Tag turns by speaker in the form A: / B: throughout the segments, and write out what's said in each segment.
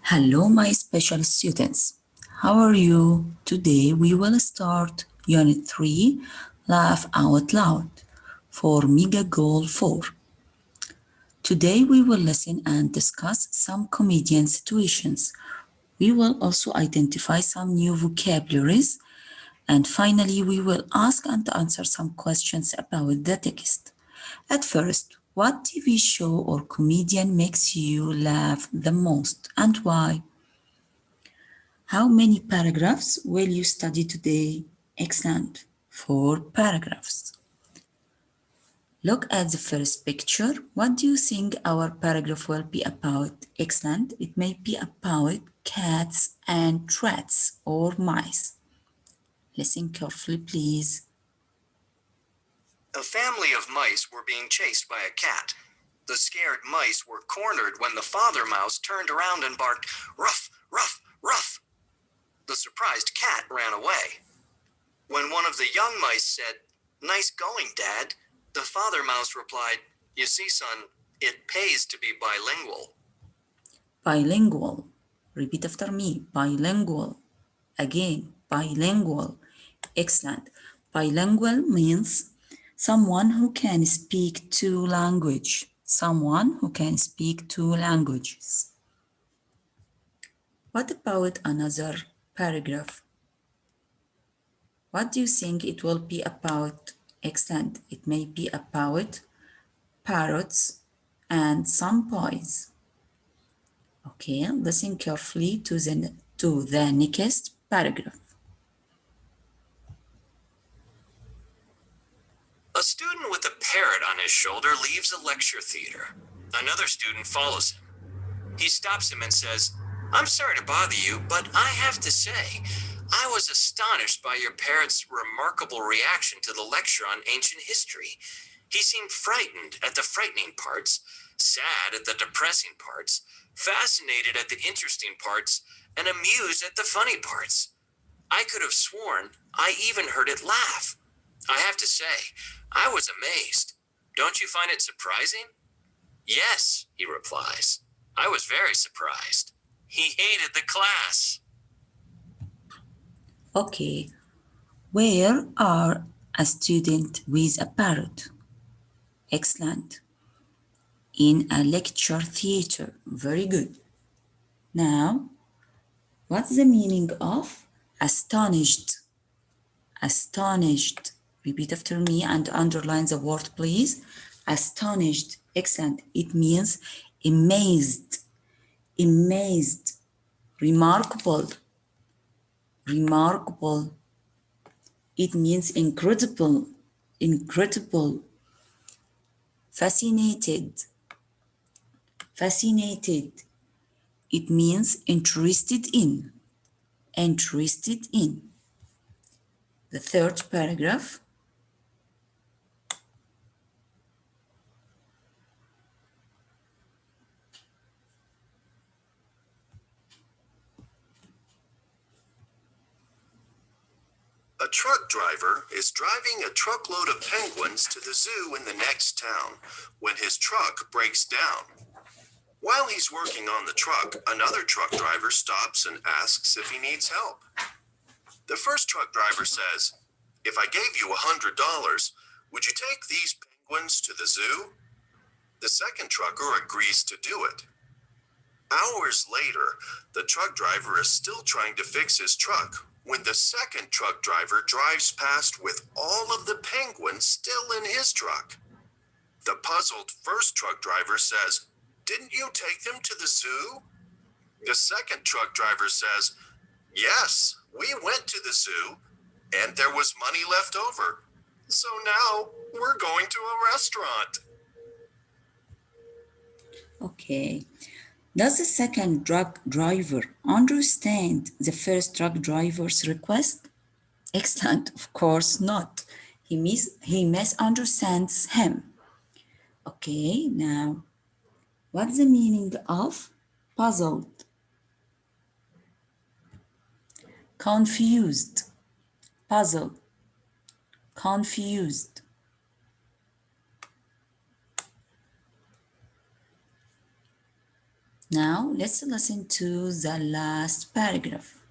A: Hello, my special students. How are you? Today we will start Unit 3, Laugh Out Loud, for Mega Goal 4. Today we will listen and discuss some comedian situations. We will also identify some new vocabularies. And finally, we will ask and answer some questions about the text. At first, what TV show or comedian makes you laugh the most and why? How many paragraphs will you study today? Excellent. 4 paragraphs. Look at the first picture. What do you think our paragraph will be about? Excellent. It may be about cats and rats or mice. Listen carefully, please.
B: A family of mice were being chased by a cat. The scared mice were cornered when the father mouse turned around and barked, "Ruff, ruff, ruff." The surprised cat ran away. When one of the young mice said, "Nice going, Dad," the father mouse replied, "You see, son, it pays to be bilingual."
A: Bilingual. Repeat after me. Bilingual. Again, bilingual. Excellent. Bilingual means someone who can speak two languages. Someone who can speak two languages. What about another paragraph? What do you think it will be about? Excellent. It may be about parrots and some boys. Okay, listen carefully to the next paragraph.
B: A student with a parrot on his shoulder leaves a lecture theater. Another student follows him. He stops him and says, "I'm sorry to bother you, but I have to say, I was astonished by your parrot's remarkable reaction to the lecture on ancient history. He seemed frightened at the frightening parts, sad at the depressing parts, fascinated at the interesting parts, and amused at the funny parts. I could have sworn I even heard it laugh. I have to say, I was amazed. Don't you find it surprising?" "Yes," he replies. "I was very surprised. He hated the class."
A: Okay, where are a student with a parrot? Excellent. In a lecture theater. Very good. Now, what's the meaning of astonished? Astonished. Repeat after me and underline the word, please. Astonished. Excellent. It means amazed. Amazed. Remarkable. Remarkable. It means incredible. Incredible. Fascinated. Fascinated. It means interested in. Interested in. The third paragraph.
B: A truck driver is driving a truckload of penguins to the zoo in the next town when his truck breaks down. While he's working on the truck, another truck driver stops and asks if he needs help. The first truck driver says, "If I gave you $100, would you take these penguins to the zoo?" The second trucker agrees to do it. Hours later, the truck driver is still trying to fix his truck when the second truck driver drives past with all of the penguins still in his truck. The puzzled first truck driver says, "Didn't you take them to the zoo?" The second truck driver says, "Yes, we went to the zoo, and there was money left over. So now we're going to a restaurant."
A: Okay. Does the second truck driver understand the first truck driver's request? Excellent. Of course not. He misunderstands him. Okay, now, what's the meaning of puzzled? Confused. Puzzled. Confused. Now let's listen to the last paragraph.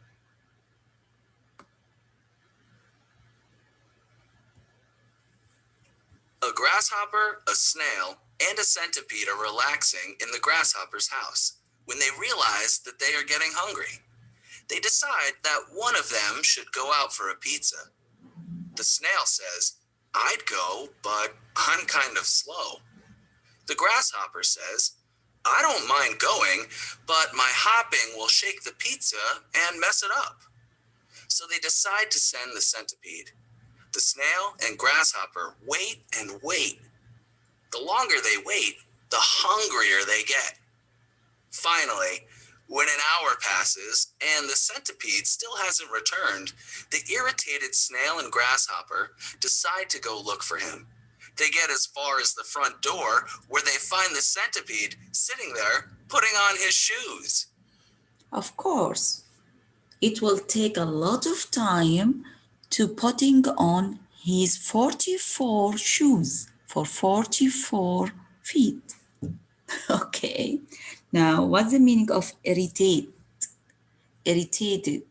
B: A grasshopper, a snail, and a centipede are relaxing in the grasshopper's house when they realize that they are getting hungry. They decide that one of them should go out for a pizza. The snail says, "I'd go, but I'm kind of slow." The grasshopper says, "I don't mind going, but my hopping will shake the pizza and mess it up." So they decide to send the centipede. The snail and grasshopper wait and wait. The longer they wait, the hungrier they get. Finally, when an hour passes and the centipede still hasn't returned, the irritated snail and grasshopper decide to go look for him. They get as far as the front door, where they find the centipede sitting there putting on his shoes.
A: Of course, it will take a lot of time to putting on his 44 shoes for 44 feet. Okay, now what's the meaning of irritate? Irritated.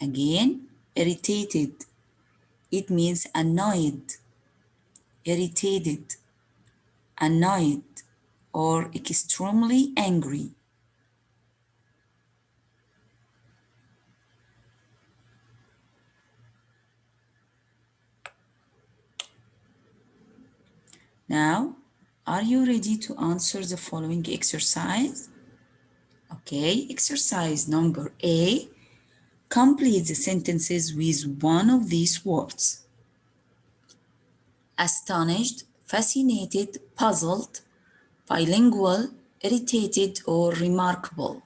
A: Again, irritated. It means annoyed. Irritated, annoyed, or extremely angry. Now, are you ready to answer the following exercise? Okay, exercise number A. Complete the sentences with one of these words. Astonished, fascinated, puzzled, bilingual, irritated, or remarkable.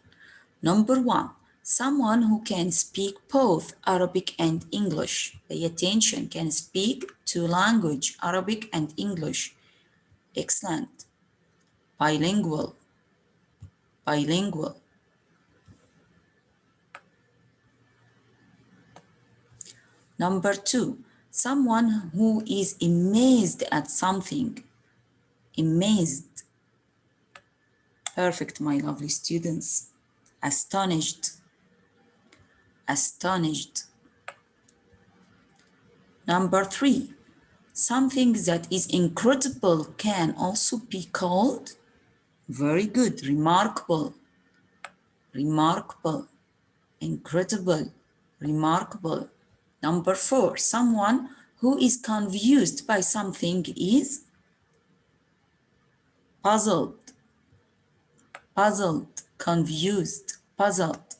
A: Number 1. Someone who can speak both Arabic and English. Pay attention, can speak two languages, Arabic and English. Excellent. Bilingual. Bilingual. Number 2. Someone who is amazed at something. Amazed. Perfect, my lovely students. Astonished. Astonished. Number 3. Something that is incredible can also be called, very good, remarkable. Remarkable. Incredible. Remarkable. Number 4. Someone who is confused by something is puzzled. Puzzled. Confused. Puzzled.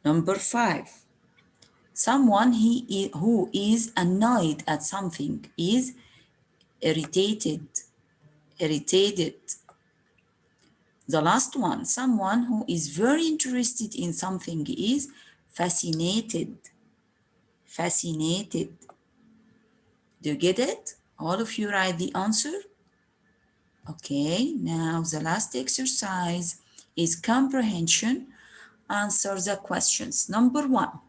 A: Number 5. Someone who is annoyed at something is irritated. Irritated. The last one, someone who is very interested in something is fascinated. Fascinated. Do you get it? All of you write the answer? Okay, now the last exercise is comprehension. Answer the questions. Number 1.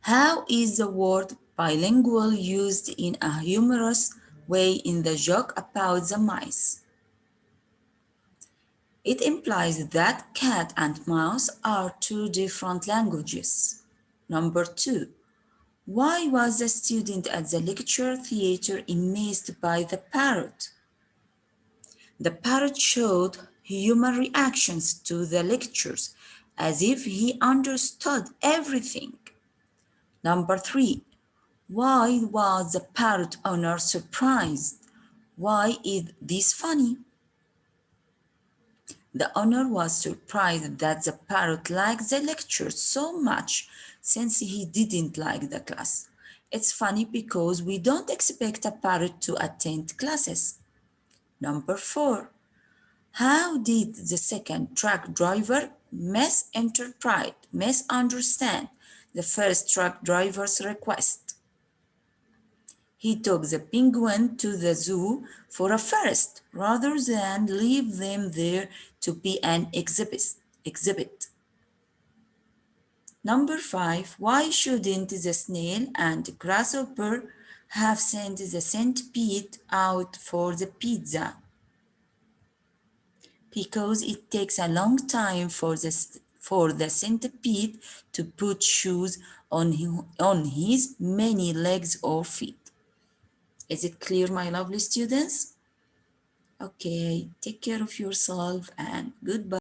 A: How is the word bilingual used in a humorous way in the joke about the mice? It implies that cat and mouse are two different languages. Number 2. Why was the student at the lecture theater amazed by the parrot? The parrot showed human reactions to the lectures as if he understood everything. Number 3. Why was the parrot owner surprised? Why is this funny? The owner was surprised that the parrot liked the lecture so much since he didn't like the class. It's funny because we don't expect a parrot to attend classes. Number 4. How did the second truck driver misunderstand the first truck driver's request? He took the penguin to the zoo for a first rather than leave them there to be an exhibit. Number 5. Why shouldn't the snail and grasshopper have sent the centipede out for the pizza? Because it takes a long time for the centipede to put shoes on his many legs or feet. Is it clear, my lovely students? Okay, take care of yourself and goodbye.